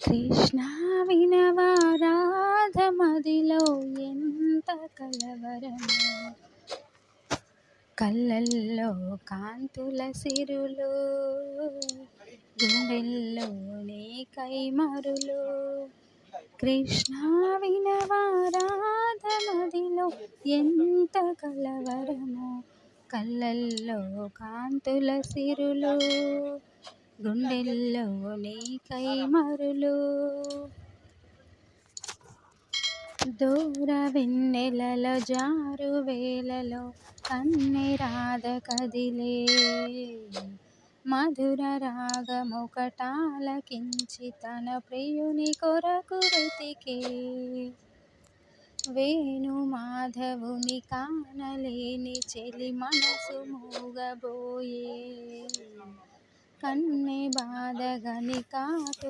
కృష్ణ వినవా రాధమదిలో ఎంత కలవరమో, కళ్ళల్లో కాంతుల సిరులు, గుండెల్లో నీ కైమరులు. కృష్ణ వినవా రాధమదిలో ఎంత కలవరమో, కళ్ళల్లో కాంతుల సిరులు, గుండెల్లో నీ కైమరులు. దూర వెన్నెలలో జారు వేళలో కన్నె రాధ కదిలే, మధుర రాగమొకటాలకించి తన ప్రియుని కొరకు వెతికే. వేణు మాధవుని కానలేని చెలి మనసు మూగబోయే, కన్నె బాధగని కాటు